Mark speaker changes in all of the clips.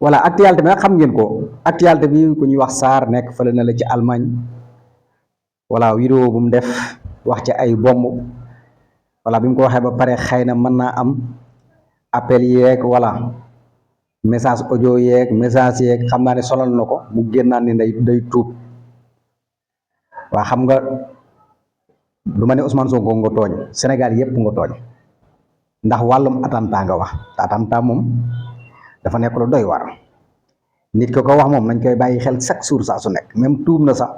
Speaker 1: voilà actualité bi nag xam ngeen ko actualité bi ku ñuy wax Sarr nekk fële na la ci Allemagne voilà vidéo bu mu def wax ci ay bomb voilà bi mu ko waxee ba pare xëy na mën naa am appel yeeg voilà message audio yeeg message yeeg xam naa ne sonal na ko mu génnaan ni day tuub waa xam nga du ma ne Ousmane Sonko nga tooñ Sénégal yépp nga tooñ ndax wàllum attentat nga wax te attentat moom dafa nekk lu doy war nit ko wax moom nañ koy bàyyi xel chaque jour saa su nekk même tuub na sax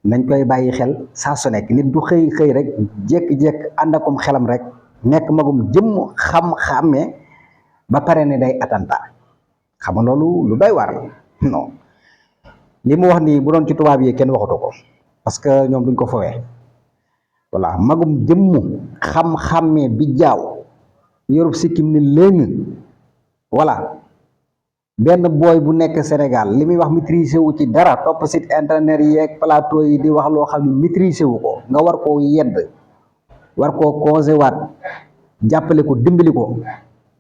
Speaker 1: nañ koy bàyyi xel saa su nekk nit du xëy xëy rek jékki-jékki ànd akom xelam rek nekk magum jëmm xam-xàmmee ba pare ne day attentat xam nga loolu lu doy war non li mu wax nii bu doon ci tubaab yi kenn waxatu ko parce que ñoom duñ ko fowee voilà magum jëmm xam-xàmmee bi jaaw yorub sikkim ni léegi voilà benn booy bu nekk Sénégal li muy wax maîtriser wu ci dara topp site internet yeeg plateau yi di wax loo xam ne maîtriser wu ko nga war koo yedd war koo conseillé waat jàppale ko dimbali ko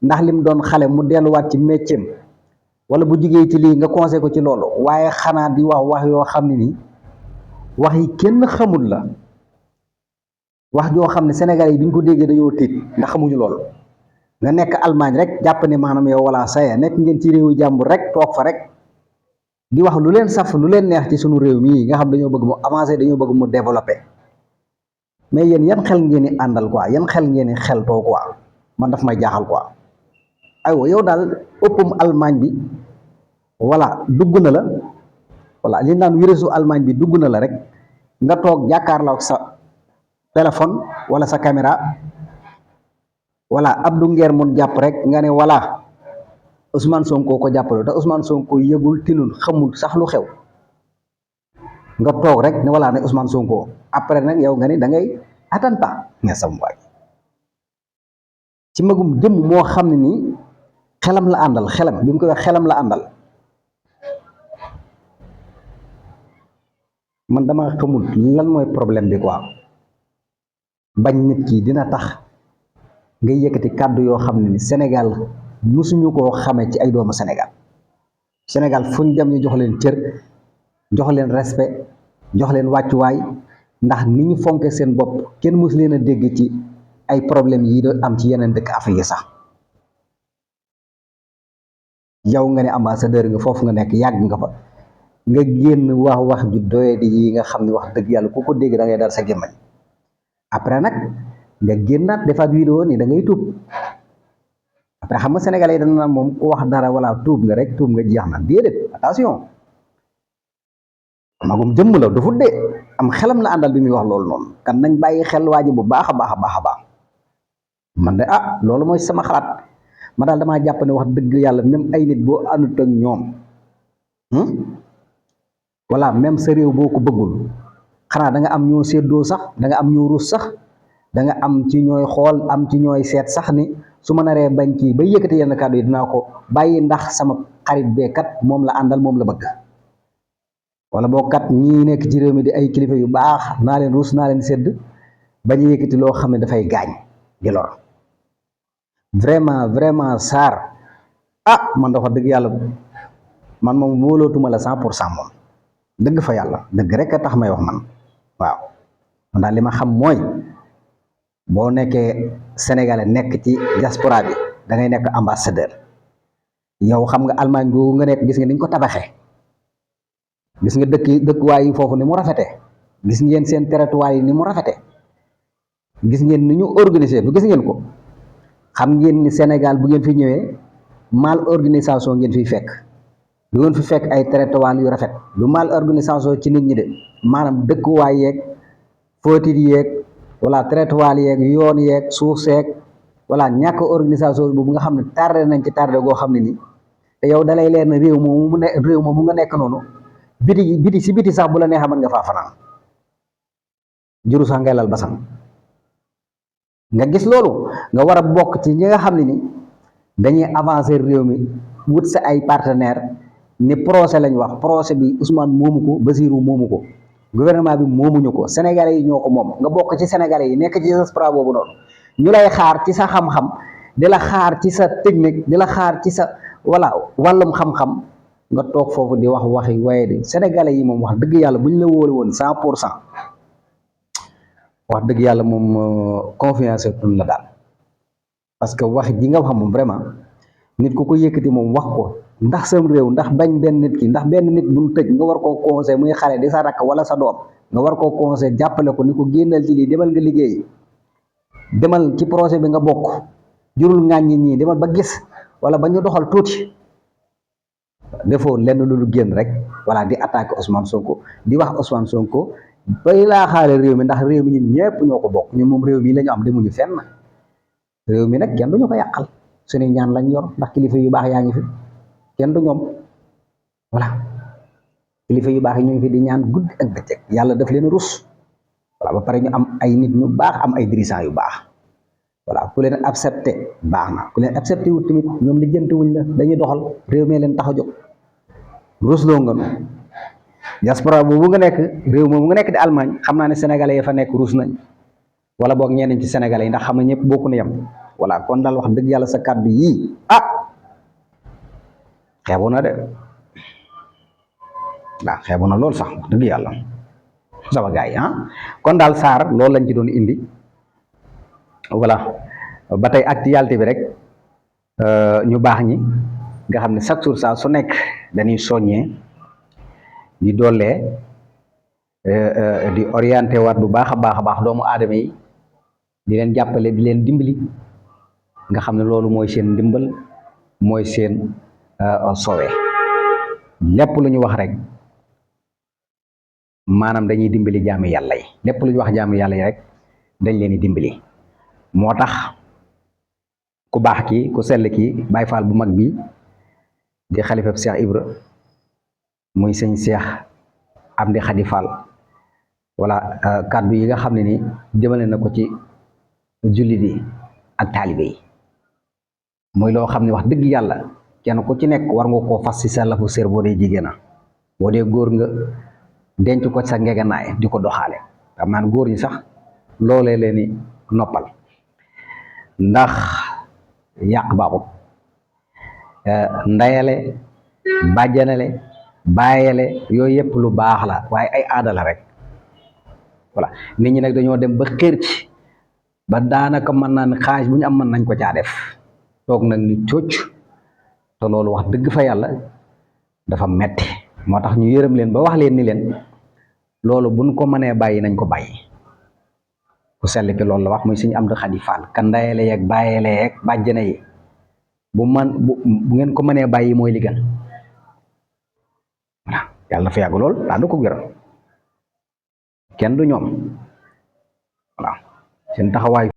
Speaker 1: ndax lim doon xale mu delluwaat ci métier wala bu jugee ci lii nga conseillé ko ci loolu waaye xanaa di wax yoo xam ne nii wax yi kenn xamul la wax joo xam ne Sénégal yi bi ñu ko déggee dañoo tiit ndax xamuñu loolu nga nekk Allemagne rek jàpp ne maanaam yow wala saya nekk ngeen ci réewu jàmbur rek toog fa rek di wax lu leen saf lu leen neex ci sunu réew mii nga xam dañoo bëgg mu avancer dañoo bëgg mu développer mais yéen yan xel ngeen di àndal quoi yan xel ngeen di xeltoo quoi man daf may jaaxal quoi aywa yow daal ëppum Allemagne bi voilà dugg na la voilà li naan virusu Allemagne bi dugg na la rek nga toog jàkkaarloo ak sa téléphone wala sa caméra voilà Abdou Nguer mun jàpp rek nga ne voilà Ousmane Sonko ko jàppale te Ousmane Sonko yëgul tinul xamul sax lu xew nga toog rek ne voilà ne Ousmane Sonko après nag yow nga ne da ngay attentat nga sam waay ci magum jëm moo xam ne nii xelam la àndal xelam bi mu koy wax xelam la àndal man dama xamul lan mooy problème bi quoi bañ nit ki dina tax nga yëkkati kàddu yoo xam ne ni Sénégal musuñu koo xamee ci ay doomu Sénégal fuñ dem ñu jox leen cër jox leen respect jox leen wàccuwaay ndax ni ñu fonke seen bopp kenn mus leen a dégg ci ay problème yi do am ci yeneen dëkk Afrique sax yow nga ne ambassadeur nga foofu nga nekk yàgg nga fa nga génn wax ju doyadi yi nga xam ne wax dëgg yàlla ku ko dégg da ngay dar sa gémmañ après nag nga génnaat defaat vidéo ni da ngay tuub après xam nga sénégalais yi dana naan moom ku wax dara wala tuub nga rek tuub nga jeex na déedéet attention magum jëmm la du fut de am xelam la àndal bi muy wax loolu noonu kan nañ bàyyi xel waaji bu baax a baax man de loolu mooy sama xalaat ma daal damaa jàpp ne wax dëgg yàlla même ay nit boo àndut ak ñoom voilà même sa réew boo ko bëggul xanaa da nga am ñoo séddoo sax da nga am ñoo rus sax da nga am ci ñooy xool am ci ñooy seet sax ni su ma naree bañ kii ba yëkkati yenn kàddu yi dinaa ko bàyyi ndax sama xarit beekat moom la àndal moom la bëgg wala boo kat ñii nekk ci réew mi di ay kilifa yu baax naa leen rus naa leen sedd bañ a yëkkati loo xam ne dafay gaañ di lor vraiment Sarr man dafa dëgg yàlla man moom wóolootuma la 100% moom dëgg fa yàlla dëgg rek a tax may wax man waaw man daal li ma xam mooy boo nekkee sénégalais nekk ci diaspora bi da ngay nekk ambassadeur yow xam nga Allemagne googu nga nekk gis nga niñ ko tabaxee gis nga dëkkuwaay yi foofu ni mu rafete gis ngeen seen territoire yi ni mu rafete gis ngeen ni ñu organiser bu gis ngeen ko xam ngeen ni Sénégal bu ngeen fi ñëwee mal organisation ngeen fiy fekk du ngeen fi fekk ay territoire yu rafet du mal organisation ci nit ñi de maanaam dëkkuwaay yeeg footit yeeg wala territoire yeeg yoon yeeg suuf seeg wala ñàkk organisation boobu nga xam ne tardé nañ ci tardé goo xam ne ni te yow dalay leer na réew moomu nga nekk noonu biti sax bu la neexee mën nga faa fanaan juru sax ngay lal basam nga gis loolu nga war a bokk ci ñi nga xam ne ni dañuy avancer réew mi wut sa ay partenaire ni procès lañ wax procès bi Ousmane moomu ko Basirou moomu ko gouvernement bi moomuñu ko sénégalais yi ñoo ko moom nga bokk ci sénégalais yi nekk ci diaspora boobu noonu ñu lay xaar ci sa xam-xam di la xaar ci sa technique di la xaar ci sa voilà wàllum xam-xam nga toog foofu di wax waxi waaye de sénégalais yi moom wax dëgg yàlla bu ñu la wóole woon 100% wax dëgg yàlla moom confiance tun la daal parce que wax ji nga wax moom vraiment nit ku ko yëkkati moom wax ko ndax sam réew ndax bañ benn nit ki ndax benn nit bu ñu tëj nga war koo conseil muy xale di sa rakk wala sa doom nga war koo conseil jàppale ko ni ko génnal ci lii demal nga liggéey demal ci projet bi nga bokk jurul ŋàññi ñii demal ba gis wala ba ñu doxal tuuti defoo lenn lu génn rek voilà di attaquer Ousmane Sonko di wax Ousmane Sonko bay laa xaale réew mi ndax réew mi ñun ñëpp ñoo ko bokk ñun moom réew mi la ñu am demuñu fenn réew mi nag kenn duñu ko yàqal suñuy ñaan lañ yor ndax kilifa yu baax yaa ngi fi kenn du ñoom voilà kilifa yu baax yi ñu ngi fi di ñaan guddi ak bëccëg yàlla daf leen rus voilà ba pare ñu am ay nit ñu baax am ay dirigeants yu baax voilà ku leen accepté baax na ku leen accepté wut tamit ñoom li jënte wuñ la dañuy doxal réew mi leen tax a jóg rusloo nga diaspora boobu nga nekk réew moomu nga nekk di Allemagne xam naa ne sénégalais yi fa nekk ruus nañ wala boog ñeneen ci sénégalais yi ndax xam ne ñëpp bokku na yem voilà kon daal wax dëgg yàlla sa kàddu yii xeebu na de waaw xeebu na loolu sax wax dëgg yàlla sama gars yi kon daal Sarr loolu lañ ci doon indi voilà ba tey actualité bi rek ñu baax ñi nga xam ne chaque jour saa su nekk dañuy soññee di doolee di orienté waat bu baax a baax doomu aadama yi di leen jàppale di leen dimbali nga xam ne loolu mooy seen ndimbal mooy seen sowe lépp lu ñu wax rek maanaam dañuy dimbali jaami yàlla yi lépp lu ñu wax jaami yàlla yi rek dañ leen di dimbali moo tax ku baax ki ku sell ki Baay Faal bu mag bi di xalifab Cheikh Ibra muy sëñ Cheikh Amdi Khady Fall wala kàddu yi nga xam ne ni jëmale na ko ci jullit yi ak taalibe yi muy loo xam ne wax dëgg yàlla kenn ku ci nekk war nga koo fas ci sa lafu sér boo dee jigéen boo dee góor nga denc ko sa ngegenaay di ko doxaale xam naa góor ñi sax loolee leen ni noppal ndax yàq baaxut ndayale bàjjanale bàyyale yooyu yëpp lu baax la waaye ay aada la rek voilà nit ñi nag dañoo dem ba xër ci ba daanaka mën naa ne xaaj bu ñu am mën nañ ko caa def toog nag ni cocc te loolu wax dëgg fa yàlla dafa metti moo tax ñu yërëm leen ba wax leen ni leen loolu buñ ko mënee bàyyi nañ ko bàyyi ku sell ki loolu la wax muy Sëñ Amdi Khady Fall kan ndayale yeeg bàyyale yeeg bàjjana yi bu ngeen ko mënee bàyyi mooy li gën voilà yàlla na fa yàgg lool daa du ko gërëm kenn du ñoom voilà seen taxawaay